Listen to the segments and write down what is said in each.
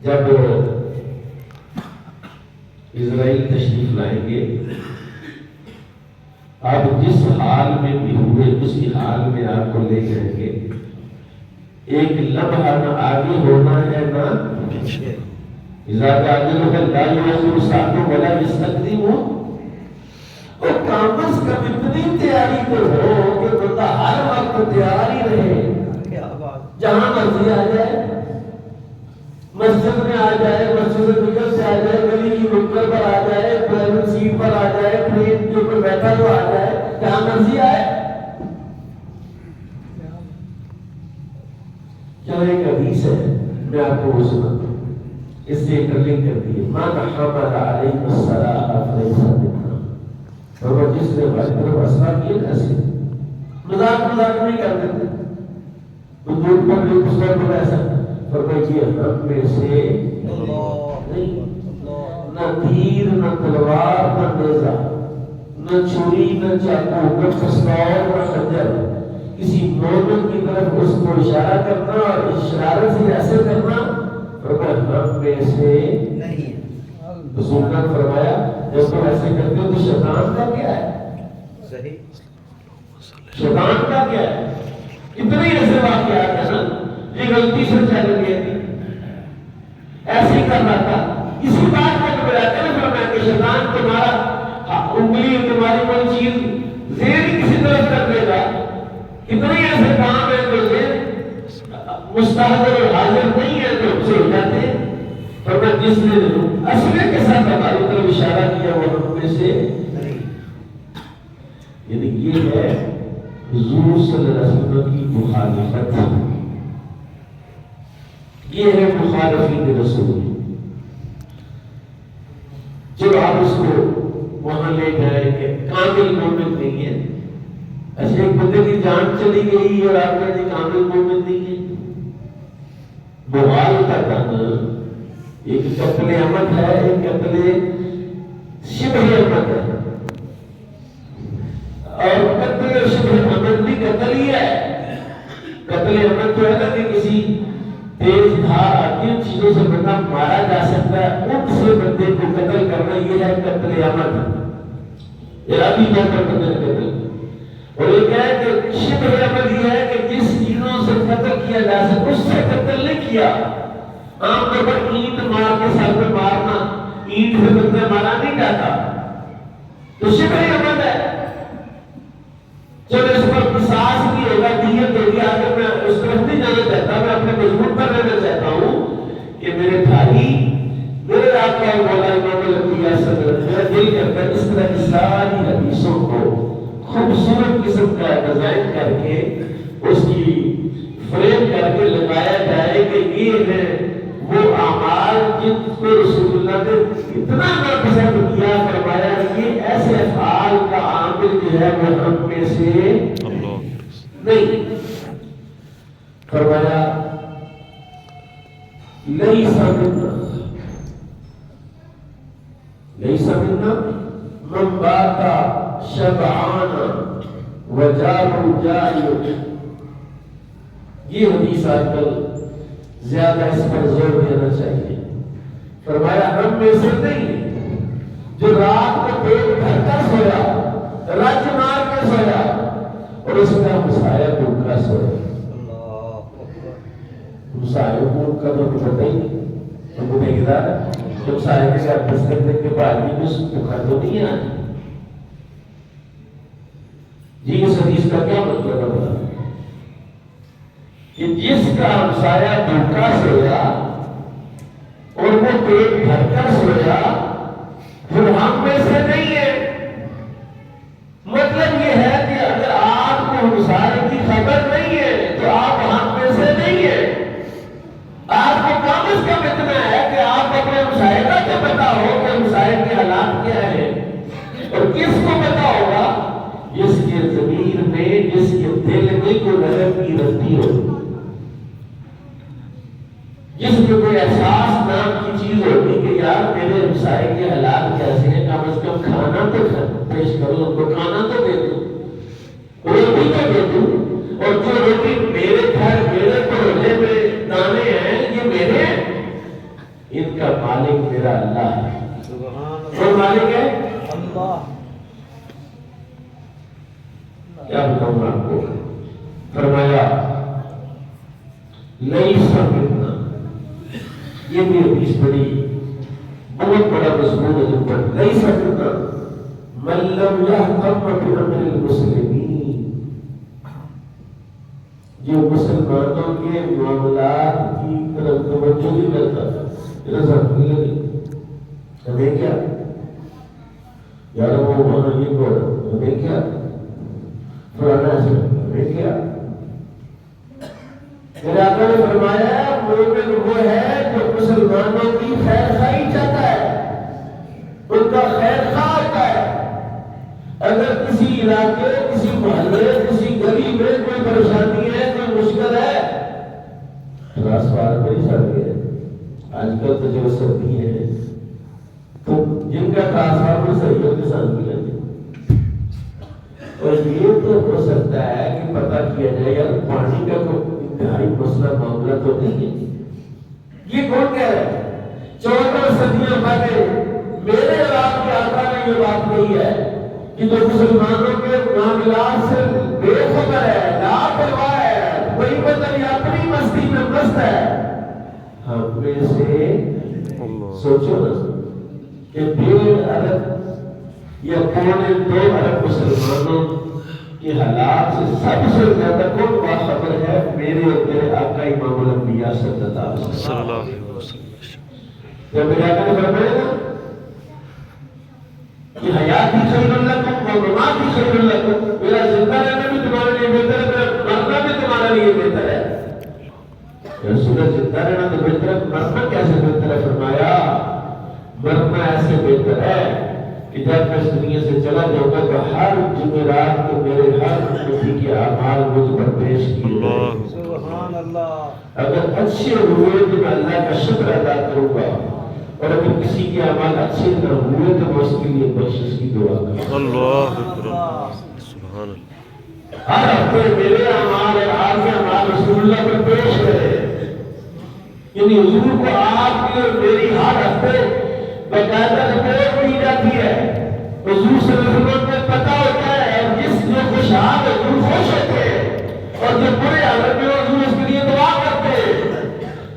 جب اسرائیل تشریف لائیں گے، آپ جس حال میں بھی ہوئے اسی حال میں آپ کو لے جائیں گے، ایک لمحہ نہ آگے ہونا ہے نہ پیچھے۔ اذا تعجل لا يؤخر ساعة ولا يستقدم۔ اور کام از کم اتنی تیاری تو ہو کہ بندہ ہر وقت تیار ہی رہے، جہاں مرضی آ جائے، مسجد میں آ جائے، مسجد سے نکل سے آ جائے، گلی کی نکڑ پر آ جائے، ڈرائیور سیٹ پر آ جائے، ٹرین کے اوپر بیٹھا ہوا آ جائے، جہاں مرضی آئے۔ کیا ایک حدیث ہے، میں آپ کو وہ سناتا ہوں، اس سے انٹرلنک کرتی ہے۔ مَنْ حَمَلَ عَلَيْهِ الصَّلَاةَ فَلَيْسَ مِنَّا۔ اور جس نے ہماری طرف اثرات کیے ایسے مذاق نہیں کرتے تھے، تو دور پر بھی دوسرا کو ایسا فرمائیے، ہم میں سے نہیں، نہ تیر نہ تلوار نہ نیزہ نہ چھری نہ چاقو نہ پستول نہ خنجر، کسی مومن کی طرف اس کو اشارہ کرنا اور اشارت سے ایسے کرنا، فرمایا ہم میں سے نہیں۔ رسول نے فرمایا جب تم ایسے کرتے ہو تو شیطان کا کیا ہے؟ صحیح، شیطان کا کیا ہے؟ اتنے ایسے واقعات ہیں نا، یہ غلطی سے چل گئی تھی، ایسے ہی کرنا تھا، اسی بات کو بلاتے ہیں فرمایا کہ شیطان تمہارا انگلی تمہاری کوئی چیز زیر کسی طرف کر دے گا۔ اتنے ایسے کام ہیں جو مستحضر اور حاضر نہیں ہے تو ہم سے ہو جاتے ہیں۔ فرمایا جس نے اسلحے کے ساتھ ہماری طرف اشارہ کیا وہ ہم میں سے نہیں۔ یعنی یہ ہے حضور صلی اللہ علیہ وسلم کی مخالفت، یہ ہے مخالفین رسول۔ جب آپ اس کو وہاں لے جائیں کہ کامل مومن نہیں ہے، ایسے ایک بندے کی جان چلی گئی اور آپ کہتے ہیں کامل مومن نہیں ہے، بغال کا تن ایک قتل عمد ہے، ایک قتل شبہ عمد ہے، اور قتل شبہ عمد بھی قتل ہی ہے۔ قتل عمد تو ہے نا کہ کسی تیز دھار آتی ان چیزوں سے بندہ مارا جا سکتا ہے، ان سے بندے کو قتل کرنا، یہ ہے قتل عمد، ارادی طور پر بندے نے قتل۔ اور یہ کیا ہے کہ شبہ عمد یہ ہے کہ جس چیزوں سے قتل کیا جا سکتا اس سے قتل نہیں کیا۔ عام طور پر اینٹ مار کے سر پہ مارنا، اینٹ سے بندے مارا نہیں جاتا، تو شبہ عمد ہے۔ چلو اس پر قصاص بھی ہوگا، دیت ہوگی، آگے میں اس طرف نہیں جانا چاہتا، میں اپنے مضمون پر رہنا چاہتا ہوں کہ میرے بھائی، میرے آقا مولا امام الانبیاء صلی اللہ علیہ وسلم، میرا دل کرتا ہے اس طرح کی ساری حدیثوں کو خوبصورت قسم کا ڈیزائن کر کے اس کی فریم کر کے لگایا جائے کہ یہ ہے وہ اعمال جن کو رسول اللہ نے اتنا ناپسند کیا، فرمایا یہ ایسے افعال کا عامل جو ہے وہ ہم میں سے نہیں۔ فرمایا لیس منا، لیس منا من بات شبعانا وجاہ جائع۔ یہ حدیث آج کل زیادہ اس پر زور دینا چاہیے۔ فرمایا ہم میں سے نہیں جو رات کو پیٹ بھر کر سویا، رج مار کے سویا اور اس کا مسایہ بھوکا سویا۔ مسایہ بھوکا تو پتہ ہی نہیں، تو وہ دیکھدار ہے جب مسایہ کے ساتھ دستک کے بعد بھی کچھ بھوکا تو نہیں آئی۔ جی اس حدیث کا کیا مطلب ہے کہ جس کا ہمسایہ بھوکا سویا اور وہ پیٹ بھر کر سویا وہ ہم میں سے نہیں ہے۔ مطلب یہ ہے کہ اگر آپ کو ہمسایے کی خبر نہیں ہے تو آپ ہم میں سے نہیں ہے۔ آپ کو کم از کم اتنا ہے کہ آپ اپنے ہمسایے کا تو پتا ہو کہ ہمسایے کے حالات کیا ہے، اور کس کو پتا ہوگا؟ جس کے ضمیر میں، جس کے دل میں کوئی رحم کی رتی ہو، جس میں کوئی احساس نام کی چیز ہوگی کہ یار میرے ہمسائے کے حالات کیسے ہیں، کم از کم کھانا تو پیش کرو، ان کو کھانا تو دے دو، روٹی تو دے دو، اور جو روٹی میرے گھر میرے پرونے میں دانے ہیں یہ میرے ہیں، کا مالک میرا اللہ ہے. کون مالک ہے؟ اللہ. کیا بتاؤں آپ کو؟ فرمایا لیس منا، یہ بھی حدیث بڑی بہت بڑا مضمون ہے جو پر لیس منا من لم یحکم بامر المسلمین، جو مسلمانوں کے معاملات کی طرف توجہ نہیں کرتا. ہمیں کیا یار وہ وہاں یہ بول ہمیں کیا فلانا ایسے ہمیں کیا. میرے آقا نے فرمایا مومن وہ ہے جو مسلمانوں کی خیر خواہی چاہتا ہے، ان کا خیر خواہ ہوتا ہے. اگر کسی علاقے، کسی محلے، کسی گلی میں کوئی پریشانی ہے، کوئی مشکل ہے، سوال بڑی سڑ گئے آج کل تو جو سردی ہے تو جن کا ٹرانسفارمر صحیح ہو کسان کی لگے. اور یہ تو ہو سکتا ہے کہ پتہ کیا جائے یار پانی کا کوئی انتہائی مسئلہ معاملہ تو نہیں ہے. یہ کون کہہ رہا ہے؟ 14 صدیاں پہلے میرے آپ کے آقا نے یہ بات کہی ہے کہ جو مسلمانوں کے معاملات سے بے خبر ہے، لاپرواہ ہے، وہی مطلب اپنی مستی میں مست ہے. ہم میں سے سوچو نا کہ 1.5 ارب یا 2.25 ارب مسلمانوں کے حالات سے سب سے زیادہ کون باخبر ہے؟ میرے اور میرے آقا امام الانبیاء صلی اللہ علیہ وسلم. جب میرے آقا نے فرمایا نا کہ حیات ہی خیر لکم و ممات ہی خیر لکم، میرا زندہ رہنا بھی تمہارے لیے بہتر ہے، میرا مرنا بھی تمہارے لیے بہتر ہے. رسول زندہ رہنا تو بہتر ہے، مرنا کیسے بہتر ہے؟ فرمایا مرنا ایسے بہتر ہے کہ جب میں اس دنیا سے چلا جاؤں گا تو ہر جمعرات کو میرے ہر امتی کے اعمال مجھ پر پیش کیے جائیں. سبحان اللہ. اگر اچھے ہوئے تو میں اللہ کا شکر ادا کروں گا، اور اگر کسی کے اعمال اچھے نہ ہوئے تو میں اس کے لیے بخشش کی دعا کروں گا. اللہ اکبر. سبحان اللہ. ہر ہفتے میرے اعمال اور آپ کے اعمال رسول اللہ پر پیش کرے، یعنی حضور کو آپ کی اور میری ہر ہفتے باقاعدہ رپورٹ دی جاتی ہے. حضور صلی اللہ علیہ وسلم کو پتہ ہوتا ہے، اور جس جو خوشحال ہے حضور خوش ہوتے ہیں، اور جو برے حالت میں حضور اس کے لیے دعا کرتے ہیں.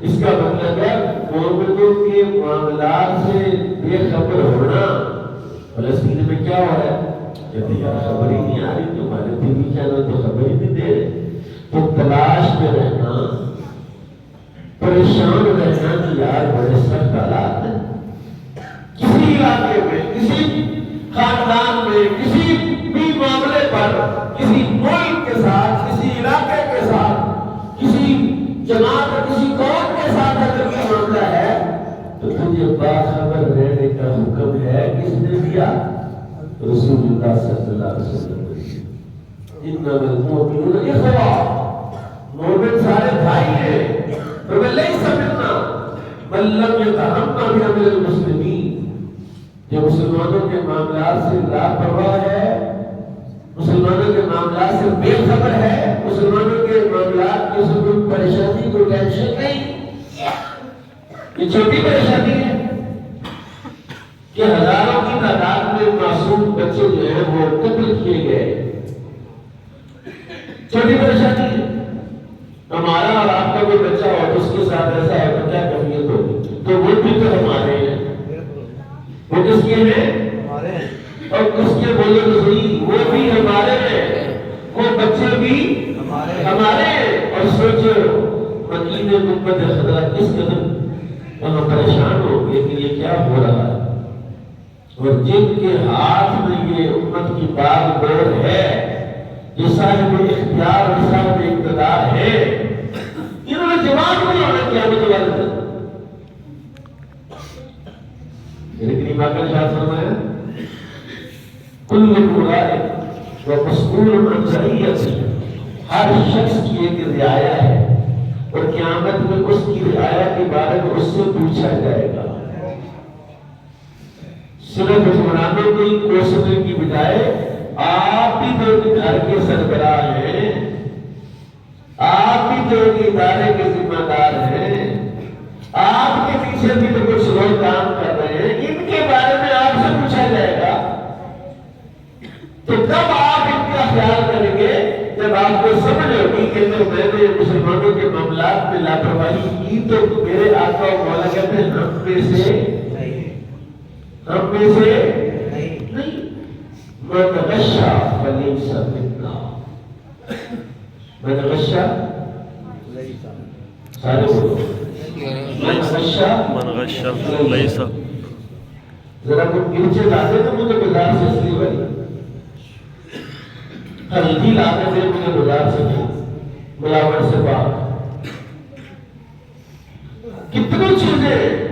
اس کا مطلب ہے مومنوں کے معاملات سے بے خبر ہونا. فلسطین میں کیا ہو رہا ہے؟ جب یار خبر ہی نہیں آ رہی، تمہارے ٹی وی چینل تو خبر ہی نہیں دے رہے. تو تلاش میں رہنا، پریشان رہنا کہ یار بڑے سخت حالات ہیں. کسی علاقے میں، کسی خاندان میں، کسی بھی معاملے پر، کسی ملک کے ساتھ، کسی علاقے کے ساتھ، کسی جماعت اور کسی قوم کے ساتھ اگر یہ معاملہ ہے تو تجھے باخبر رہنے کا حکم ہے. کس نے دیا؟ رسول اللہ صلی اللہ علیہ وسلم. انما المؤمنون اخوہ، مومن سارے بھائی ہیں. فلیس منا من لم یتہم بامر المسلمین، جو مسلمانوں کے معاملات سے لاپرواہ ہے، مسلمانوں کے معاملات سے بے خبر ہے، مسلمانوں کے معاملات کی اس کو پریشانی، کوئی ٹینشن نہیں. یہ چھوٹی پریشانی ہے کہ ہزاروں کی تعداد میں معصوم بچے جو ہیں وہ قتل کیے گئے. چھوٹی پریشانی ہے. ہمارا اور آپ کا کوئی بچہ ہو تو اس کے ساتھ ایسا ہے تو کیا کیفیت ہوگی؟ تو وہ بھی تو ہمارے ہیں. وہ کس کے ہیں؟ ہمارے ہیں. اور اس کے بولے تو صحیح، وہ بھی ہمارے ہیں، وہ بچے بھی ہمارے ہیں. اور سوچو مدینہ گنبد خضرا کس قدر وہاں پریشان ہو گئے کہ یہ کیا ہو رہا ہے. اور جن کے ہاتھ میں یہ امت کی باغ دور ہے، جو صاحب اختیار اور صاحب اقتدار ہے، انہوں نے جواب نہیں ہونا قیامت والے دن. لیکن امام شاہ فرمایا کل رائع و مسئول عن رعیت، ہر شخص کی ایک رعایا ہے اور قیامت میں اس کی رعایا کے بارے میں اس سے پوچھا جائے گا. صرف حکمرانوں کو ہی کوسنے کی بجائے آپ بھی تو ایک گھر کے سربراہ ہیں، آپ بھی تو ایک ادارے کے ذمہ دار ہیں، آپ کے پیچھے بھی تو کچھ لوگ کہتے ہیں میں نے مسلمانوں کے معاملات میں لاپرواہی کی تو میرے آقا و مولا کہتے ہیں ہم میں سے نہیں، من غشا فلیس منا، من غشا سارے بولو، من غشا لیسا ذرا کچھ مرچیں لاتے نا مجھے بازار سے اصلی والی، ہلدی لاتے تھے مجھے بازار سے نہیں، ملاوٹ سے پاک، کتنی چیزیں